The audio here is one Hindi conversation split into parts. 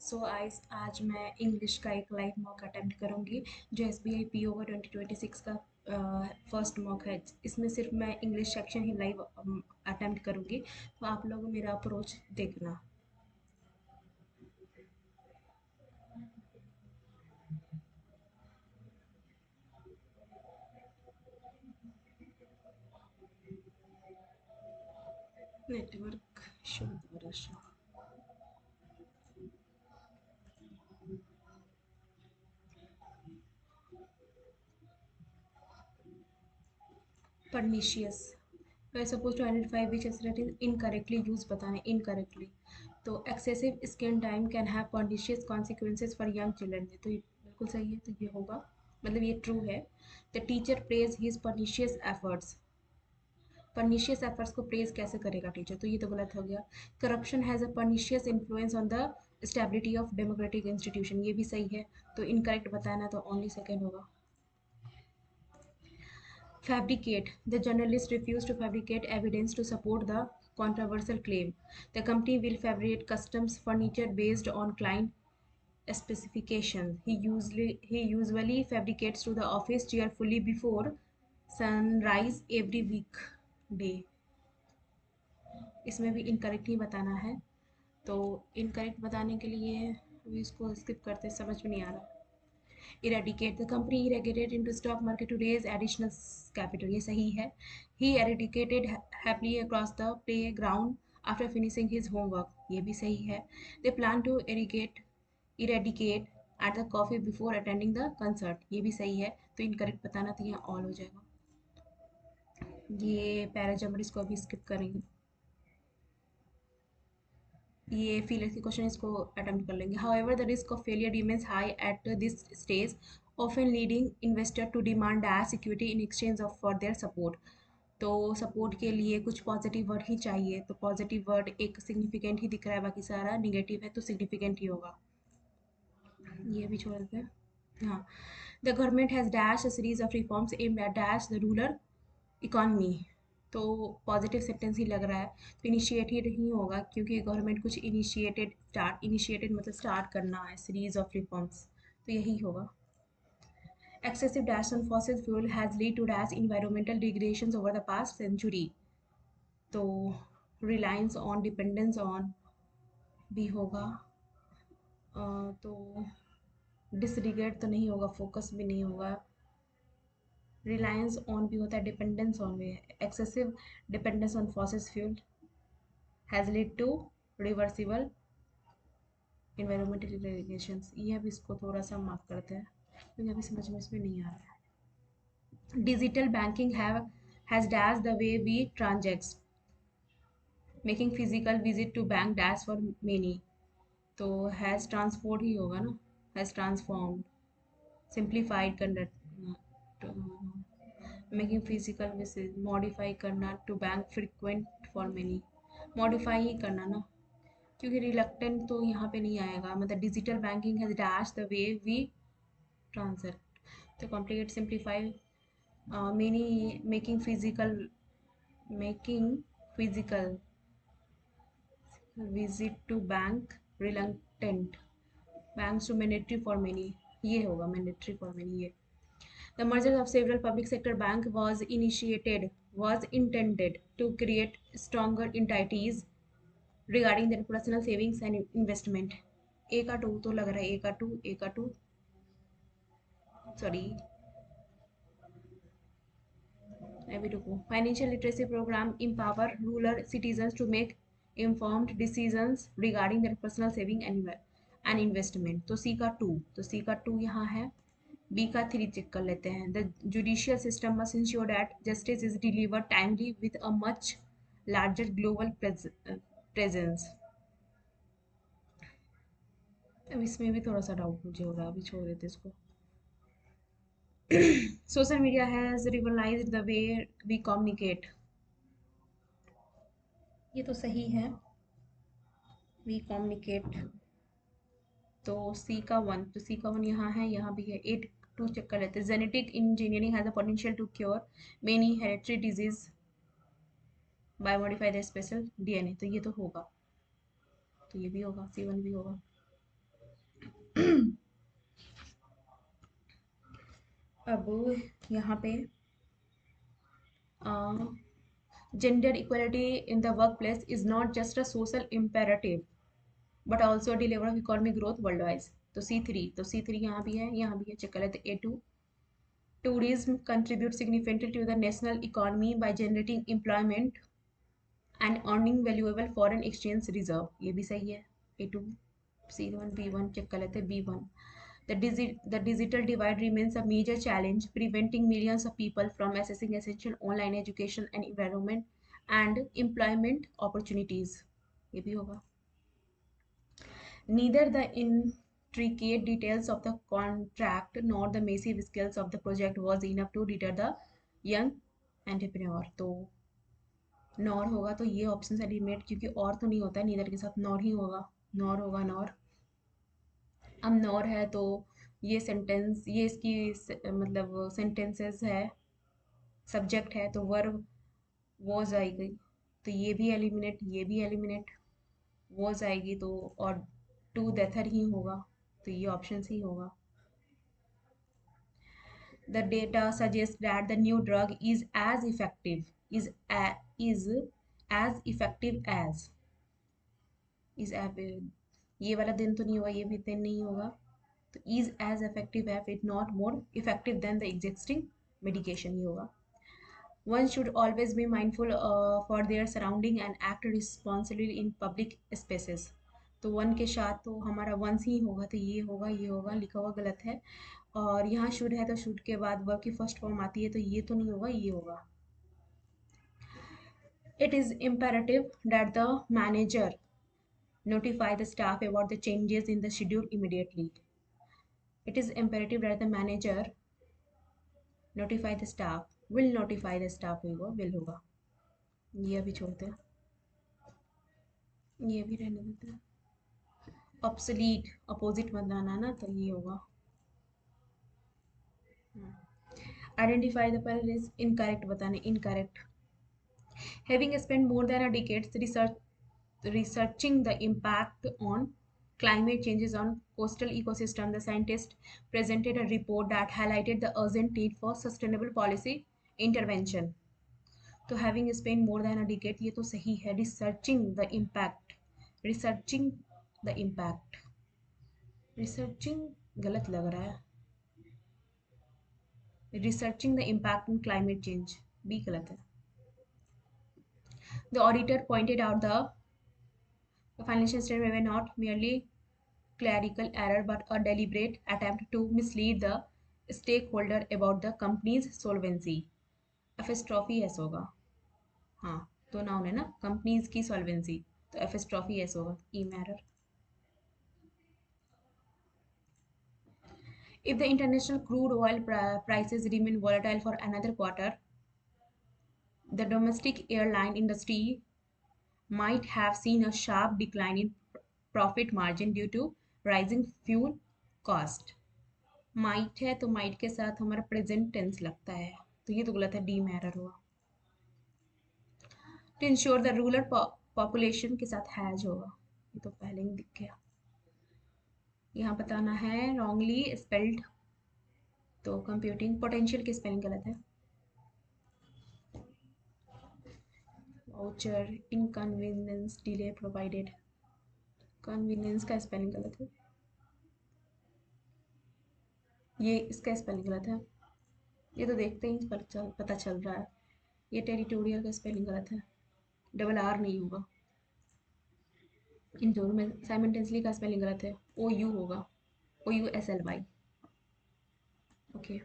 आज मैं इंग्लिश का एक लाइव मॉक अटेम्प्ट करूँगी जो SBI PO का 2026 का फर्स्ट मॉक है। इसमें सिर्फ मैं इंग्लिश सेक्शन ही लाइव अटेम्प्ट करूँगी, तो आप लोग मेरा अप्रोच देखना। नेटवर्क शो दोबारा शो परनीशियस। तो I suppose to identify which acid is incorrectly use बताना इनकरेक्टली। तो excessive screen time can have pernicious consequences for young children. तो ये बिल्कुल सही है, तो ये होगा, मतलब ये ट्रू है। The teacher praise his pernicious efforts. Pernicious efforts को प्रेज कैसे करेगा टीचर, तो ये तो गलत हो गया। Corruption has a pernicious influence on the stability of democratic institution, ये भी सही है, तो इनकरेक्ट बताना तो ओनली सेकेंड होगा। Fabricate. The journalist refused to fabricate evidence to support the controversial claim. The company will fabricate customs furniture based on client specifications. He usually fabricates to the office cheerfully before sunrise every weekday. इसमें भी इनकरेक्ट ही बताना है, तो इनकरेक्ट बताने के लिए अभी इसको स्किप करते, समझ में नहीं आ रहा। Eradicate. The company irrigated into stock market to raise additional capital, ये सही है। He eradicated happily across the playground after finishing his homework, ये भी सही है। They plan to eradicate at the coffee before attending the concert, ये भी सही है, तो इनकरेक्ट बताना, तो यहाँ ऑल हो जाएगा। ये पैराजम्बर इसको अभी स्किप करेंगे। ये फेलियर के क्वेश्चन इसको अटेम्प्ट कर लेंगे। However the risk of failure remains high at this stage, often leading investor to demand dash security in exchange of for their support. तो सपोर्ट के लिए कुछ पॉजिटिव वर्ड ही चाहिए, तो पॉजिटिव वर्ड एक सिग्निफिकेंट ही दिख रहा है, बाकी सारा निगेटिव है, तो सिग्निफिकेंट ही होगा, ये भी छोड़ देते हैं। हाँ, the government has dash a series of reforms aimed at dash the rural economy. तो पॉजिटिव सेंटेंस ही लग रहा है, तो इनिशिएटेड ही होगा, क्योंकि गवर्नमेंट कुछ इनिशिएटेड मतलब स्टार्ट करना है सीरीज ऑफ रिफॉर्म्स, तो यही होगा। Excessive dash on fossil fuel has lead to dash environmental degradation over the past century. तो रिलायंस ऑन, डिपेंडेंस ऑन भी होगा। तो डिसरिगेट तो नहीं होगा, फोकस भी नहीं होगा। रिलायंस ऑन भी होता है, डिपेंडेंस ऑन भी है। Excessive dependence on fossil fuel has lead to reversible environmental derivations, ये अब इसको थोड़ा सा मार्क करते हैं, क्योंकि अभी समझ में इसमें नहीं आ रहा है। Digital banking has dash the way we transact, making physical visit to bank dash for many. तो हैज़ ट्रांसफोर्ड ही होगा ना, has transformed, simplified conduct, making physical visit, modify करना, to bank frequent for many, modify ही करना ना, क्योंकि रिलक्टेंट तो यहाँ पे नहीं आएगा। मतलब digital banking has dash the way we transact, तो complicate, simplify, many, making physical visit to bank, reluctant, banks to mandatory for many, ये होगा मैंडेटरी फॉर मेनी ये। The merger of several public sector bank was intended to create stronger entities regarding their personal savings and investment। ए का टू तो लग रहा है, ए का टू सॉरी, अभी रुको। Financial literacy program empower rural citizens to make informed decisions regarding their personal saving and investment। तो सी का टू, तो सी का टू यहाँ है। बी का थ्री चेक कर लेते हैं। The judicial system must ensure that justice is delivered timely with a much larger global presence. अब इसमें भी थोड़ा सा डाउट मुझे हो रहा है, अभी छोड़ देते इसको। Social media has revolutionized the way we communicate, ये तो सही है, वी कम्युनिकेट। तो सी का वन, तो सी का वन यहाँ है, यहाँ भी है। एट टू चेक कर लेते हैं। Genetic engineering has the potential to cure many hereditary disease by modify the special DNA, तो ये तो होगा, तो ये भी होगा, सी वन भी होगा। अब यहाँ पे gender equality in the workplace is not just a social imperative but also a deliver of economic growth worldwide. तो C3 यहाँ भी है, यहाँ भी है, चेक कर लेते A2. Tourism contributes significantly to the national economy by generating employment and earning valuable foreign exchange reserve. ये भी सही है. A2. C1 B1 चेक कर लेते B1. The digital divide remains a major challenge, preventing millions of people from accessing essential online education and environment and employment opportunities. ये भी होगा. Neither the intricate details of the contract nor the massive scales of the project was enough to deter the young entrepreneur. तो नॉर होगा, तो ये ऑप्शन एलिमिनेट, क्योंकि और तो नहीं होता है, नीदर के साथ नॉर ही होगा. नॉर होगा नॉर. अब नॉर है तो ये सेंटेंस, ये इसकी मतलब सेंटेंसेस है, सब्जेक्ट है, तो वर्ब वॉज आएगी, तो ये भी एलिमिनेट, ये भी एलिमिनेट. वॉज आएगी तो और टू देथर ही होगा, तो ये ऑप्शन ही होगा. The data suggests that the new drug is as effective is as effective as is ये वाला दिन तो नहीं होगा, ये भी दिन नहीं होगा, तो is as effective as if not more effective than the existing medication ही होगा. One should always be mindful for their surrounding and act responsibly in public spaces. तो वन के साथ तो हमारा वंस ही होगा, तो ये होगा, ये होगा, लिखा हुआ गलत है. और यहाँ शुड है तो शुड के बाद वर्ब की फर्स्ट फॉर्म आती है, तो ये तो नहीं होगा, ये होगा. It is imperative that the manager notify the staff about the changes in the schedule immediately. It is imperative that the manager notify the staff, will notify the staff होगा, will होगा. ये अभी छोड़ते हैं, ये भी रहने देते हैं. ऑब्सोलीट अपोजिट बनाना ना, तो ये होगा. Identify the per is incorrect बताने, incorrect. Having spend more than a decades researching the impact on climate changes on coastal ecosystem, the scientists presented a report that highlighted the urgent need for sustainable policy intervention. तो having spent more than a decade, ये तो सही है. researching the impact, researching the impact, researching गलत लग रहा है. researching the impact on climate change भी गलत है. The auditor pointed out the financial statements were not merely clerical error but a deliberate attempt to mislead the stakeholder about the company's solvency. Apostrophe S होगा. हाँ, तो नाउन है ना, कंपनीज की सॉल्वेंसी, तो एफिस्ट्रॉफी एस होगा. ई मैरर. If the international crude oil prices remain volatile for another quarter, the domestic airline industry might have seen a sharp decline in profit margin due to rising fuel cost. Might है तो माइट के साथ हमारा प्रेजेंट टेंस लगता है, तो ये तो गलत है, डी मैरर हुआ. To ensure the rural population के साथ हैज होगा, ये तो पहले ही दिख गया. यहाँ बताना है रॉन्गली स्पेल्ड, तो कंप्यूटिंग पोटेंशियल की स्पेलिंग गलत है. Voucher inconvenience delay provided, convenience का स्पेलिंग गलत है, ये इसका स्पेलिंग गलत है. ये तो देखते ही पता चल रहा है. ये टेरिटोरियल का स्पेलिंग गलत है, डबल आर नहीं होगा. इन दोनों में साइमल्टेनियसली का स्पेलिंग गलत है, ओ यू होगा, O U S L Y. Okay.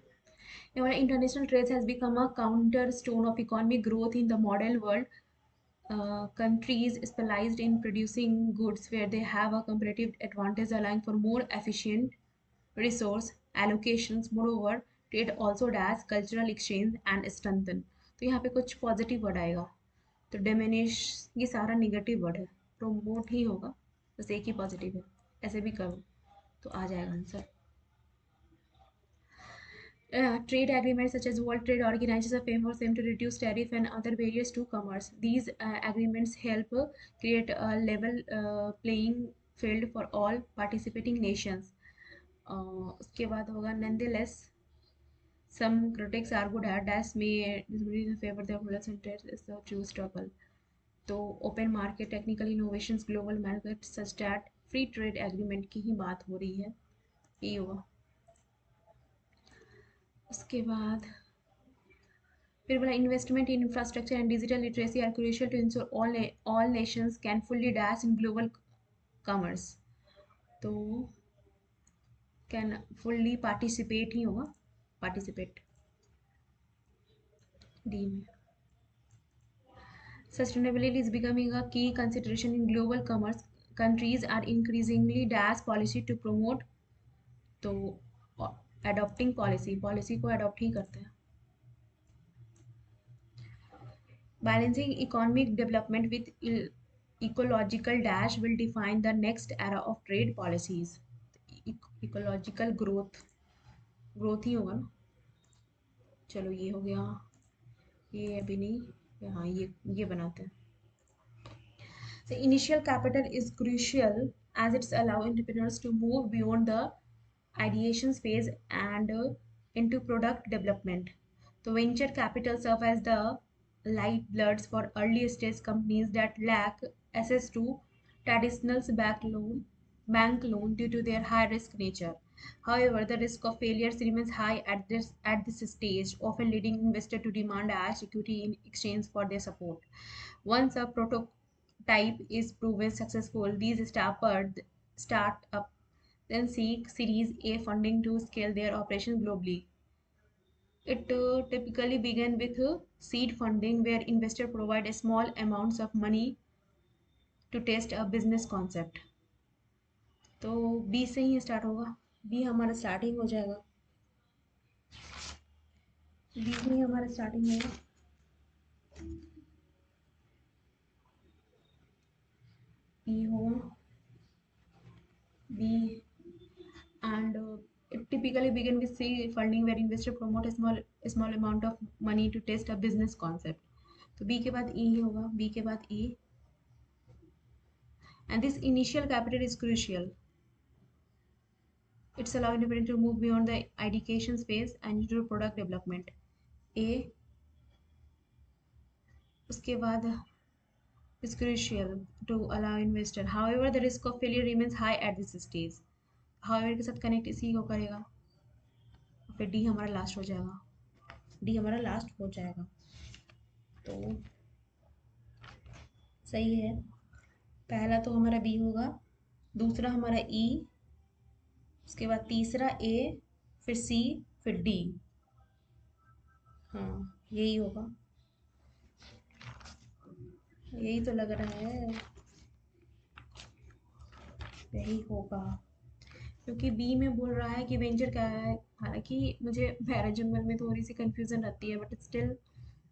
International trade has become a cornerstone of economic growth in the modern world. Countries specialized in producing goods where they have a competitive advantage, allowing for more efficient resource allocations. Moreover, trade also does cultural exchange and strengthen. तो यहाँ पे कुछ पॉजिटिव वर्ड आएगा, तो डिमिनिश ये सारा निगेटिव वर्ड है, प्रोमोट ही होगा, बस एक ही पॉजिटिव है. ऐसे भी करो तो आ जाएगा answer. Trade agreements such as World Trade Organization are famous to reduce tariff and other barriers to commerce. These agreements help create a level playing field for all participating nations. उसके बाद होगा nonetheless Some critics argue that das may favor the products is the true struggle. तो open market, technical innovations, global market such that free trade agreement की ही बात हो रही है, ये हुआ। उसके बाद फिर बोला investment in infrastructure and digital literacy are crucial to ensure all nations can fully dash in global commerce. तो कैन फुल्ली पार्टिसिपेट ही होगा, पार्टिसिपेट डी में। Sustainability is becoming a key consideration in global commerce. Countries are increasingly dash policy to promote, तो adopting policy को adopt ही करते हैं। Balancing economic development with ecological dash will define the next era of trade policies. Ecological growth ही होगा ना। चलो ये हो गया, ये अभी नहीं, हाँ ये बनाते हैं। The initial capital is crucial as it's allow entrepreneurs to move beyond the ideation phase and into product development. So venture capital serve as the lifebloods for early stage companies that lack access to traditional bank loan due to their high risk nature. However, the risk of failures remains high at this stage, often leading investors to demand as equity in exchange for their support. Once a prototype is proven successful, these start up then seek Series A funding to scale their operations globally. It typically begins with seed funding, where investors provide small amounts of money to test a business concept. तो बी से ही स्टार्ट होगा, बी हमारा स्टार्टिंग हो जाएगा, बी से ही हमारा स्टार्टिंग होगा। बी होगा, B and it typically begin with seed funding where investor promote a small amount of money to test a business concept. तो बी के बाद ई ही होगा, बी के बाद ई, and this initial capital is crucial. It's allow independent to move beyond the ideation phase and into product development. A उसके बाद is crucial to allow investor. However, the risk of failure remains high at this stage. However के साथ कनेक्ट इसी को करेगा, फिर डी हमारा लास्ट हो जाएगा, डी हमारा लास्ट हो जाएगा। तो सही है, पहला तो हमारा बी होगा, दूसरा हमारा ई, उसके बाद तीसरा ए, फिर सी, फिर डी। हाँ यही होगा, यही तो लग रहा है, यही होगा, क्योंकि बी में बोल रहा है कि वेंचर क्या है। हालांकि मुझे पैराजंगल में थोड़ी सी कंफ्यूजन रहती है, बट स्टिल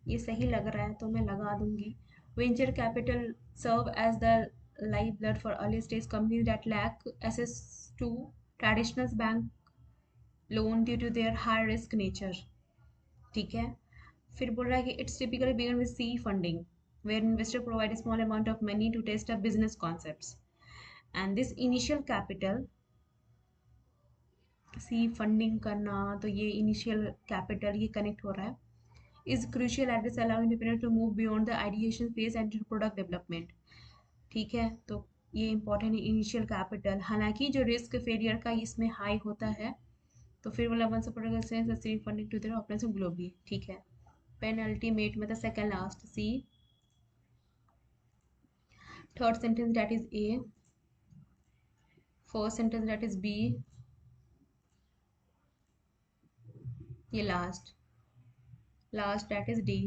ये सही लग रहा है तो मैं लगा दूंगी। Venture capital serve as the life blood for early stage companies that lack access to traditional bank loan due to their high risk nature. ठीक है, फिर बोल रहा है कि it's typically began with seed funding where investor provide small amount of money to test a business concepts and this initial capital, seed funding करना, तो ये इनिशियल कैपिटल ये कनेक्ट हो रहा है, is crucial at this allow independent to move beyond the ideation phase and to product development. ठीक है, तो ये इंपॉर्टेंट है इनिशियल कैपिटल। हालांकि जो रिस्क फेलियर का इसमें हाई होता है, तो फिर वाला one support funding to their operation globally. ठीक है, पेन अल्टीमेट मतलब second last C, third sentence that is A, fourth sentence that is B, ये लास्ट दैट इज डी।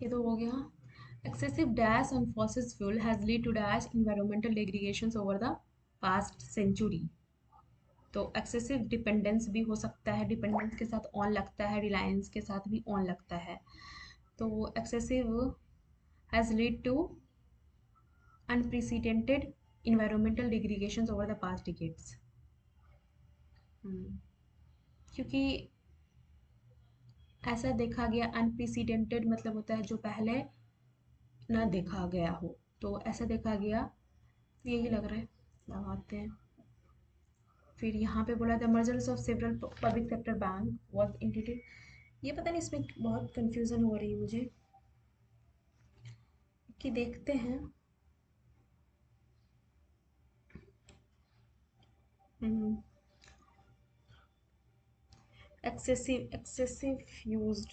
ये तो हो गया। Excessive dash on fossil fuel has led to dash environmental degradations over the past century. तो एक्सेसिव डिपेंडेंस भी हो सकता है, डिपेंडेंस के साथ ऑन लगता है, रिलायंस के साथ भी ऑन लगता है। तो excessive has lead to unprecedented environmental degradations over the past decades. क्योंकि ऐसा देखा गया, अनप्रेसिडेंटेड मतलब होता है जो पहले ना देखा गया हो, तो ऐसा देखा गया, यही लग रहा है, लगाते हैं। फिर यहाँ पे बोला the mergers of several public sector bank was initiated. ये पता नहीं, इसमें बहुत कंफ्यूजन हो रही है मुझे कि देखते हैं। एक्सेसिव यूज्ड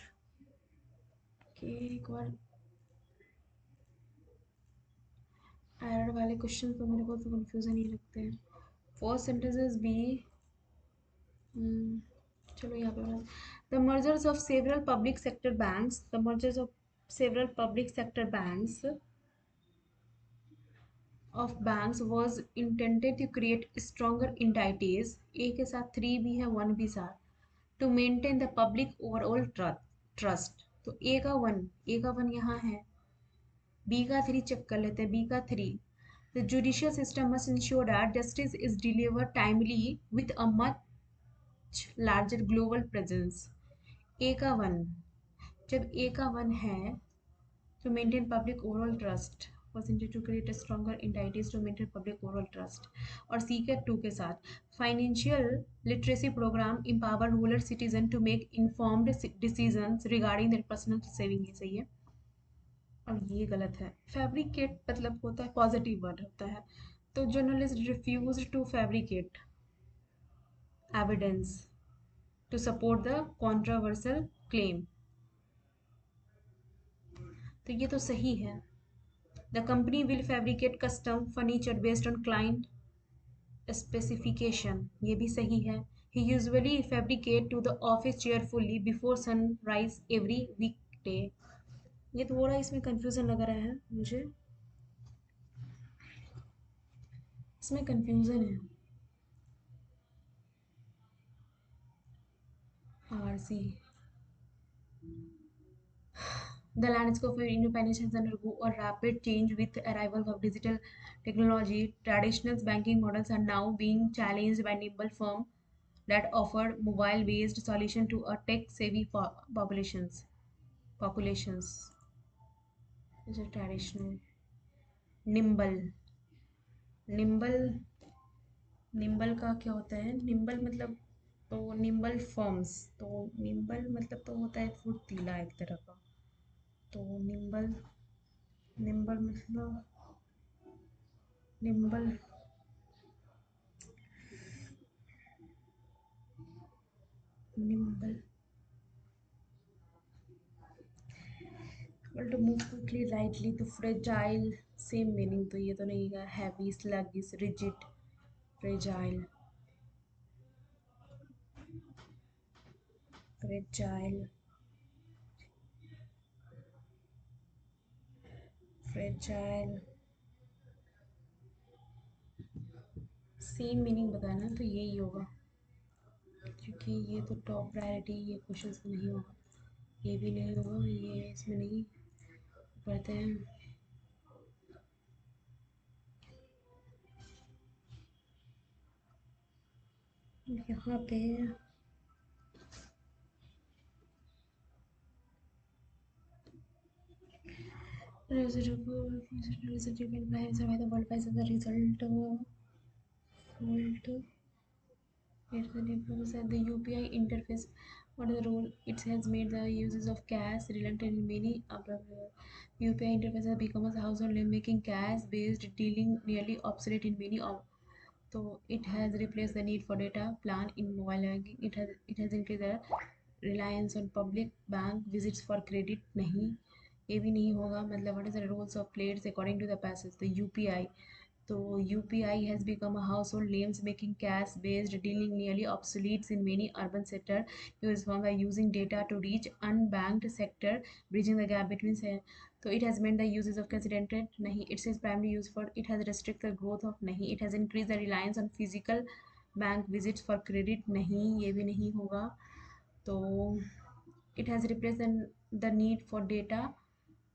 कि एक बार एरर वाले क्वेश्चन तो मेरे को तो कंफ्यूजन ही लगते हैं। फर्स्ट सेंटेंसेस बी, चलो यहाँ पे the mergers of several public sector banks, the mergers of several public sector banks of banks was intended to create stronger entities, ए के साथ थ्री भी है वन भी साथ, to maintain the public overall trust। तो ए का वन यहाँ है, बी का थ्री चेक कर लेते हैं, बी का three, the judicial system must ensure that justice is delivered timely with a much larger global presence। ए का वन, जब ए का वन है to maintain public overall trust was intended to create a stronger entities to maintain public overall trust। और सी के टू के साथ financial literacy program empower rural citizen to make informed decisions regarding their personal saving, ये सही है। और ये गलत है, फैब्रिकेट मतलब होता है पॉजिटिव वर्ड होता है, तो journalist refuse to fabricate evidence to support the controversial claim, तो ये तो सही है। The company will fabricate custom furniture based on client specification, ये भी सही है। He usually fabricate to the office cheerfully before sunrise every weekday, ये थोड़ा इसमें कंफ्यूजन लग रहा है मुझे, इसमें कंफ्यूजन है। R C, the landscape of independence has undergone a rapid change with the arrival of digital technology. Traditional banking models are now being challenged by nimble firms that offer mobile-based solutions to a tech-savvy populations. Populations is a traditional nimble. nimble nimble का क्या होता है? nimble मतलब तो nimble firms, तो nimble मतलब तो होता है फुर्तीला एक तरह का, तो nimble nimble मतलब nimble nimble able to move quickly lightly to fragile, same meaning, तो ये तो नहीं है। Heavy sluggish rigid fragile fragile fragile same meaning बताना, तो यही होगा, क्योंकि ये तो टॉप प्रायोरिटी ये क्वेश्चन में नहीं होगा, ये भी नहीं होगा, ये इसमें नहीं पढ़ते हैं। यहाँ पे result given by the world as a result of fault. It's the difference at the UPI interface. What is the role? It has made the uses of cash reluctant in many UPI interface has become a household name, making cash-based dealing nearly obsolete in many of. So it has replaced the need for data plan in mobile banking. It has increased the reliance on public bank visits for credit। नहीं, ये भी नहीं होगा, मतलब what is the roles of players according to the passage, the UPI, तो UPI has become a household names, making cash-based dealing nearly obsolete in many urban sectors. Used by using data to reach unbanked sector, bridging the gap between. So it has made the uses of considered nahi. It is primarily used for. It has restricted the growth of nahi. It has increased the reliance on physical bank visits for credit nahi. ये भी नहीं होगा, तो it has replaced the need for data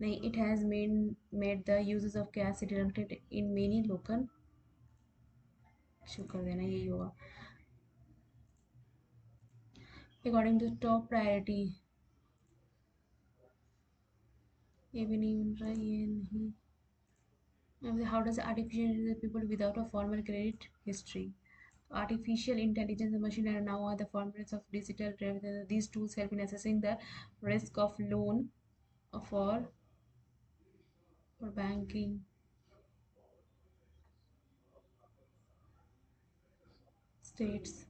nahi. It has made the uses of cash redundant in many local, शुरू कर देना, यही होगा। अकॉर्डिंग टू टॉप प्रायोरिटी, ये भी नहीं बन रहा, ये नहीं। How does artificial people without a formal credit history, Artificial intelligence and machine learning now are the foundations of digital revenue. These tools help in assessing the risk of loan for banking states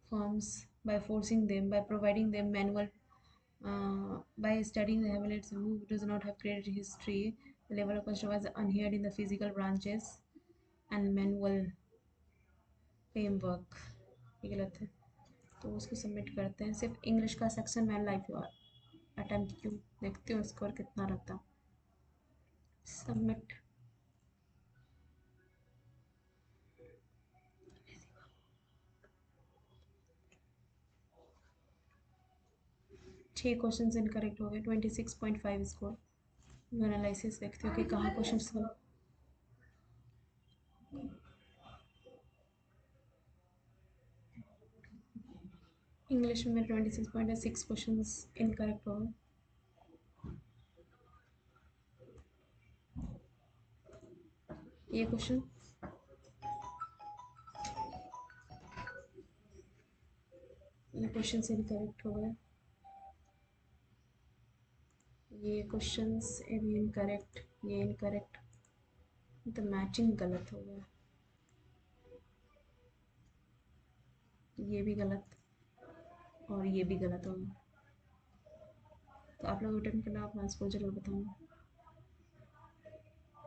firms by forcing them by providing them manual by studying the habits who does not have credit history. The level of customer was unheard in the physical branches and manual framework. ये गलत है तो उसको सबमिट करते हैं। सिर्फ इंग्लिश का सेक्शन में लाइफ अटेम्प्ट क्यों देखते हो स्कोर कितना रहता। सबमिट। 6 क्वेश्चन इनकरेक्ट हो गए। 26.5 स्कोर। एनालिसिस देखते हो कि कहाँ क्वेश्चन। इंग्लिश में 26.6 क्वेश्चन इनकरेक्ट हो गए। ये क्वेश्चन इनकरेक्ट हो गए। ये क्वेश्चंस भी इनकरेक्ट, ये इनकरेक्ट, तो मैचिंग गलत हो गया। ये भी गलत और ये भी गलत हो गया। तो आप लोग अटेम्प्ट करना, आप आंसर जरूर बताऊँगा।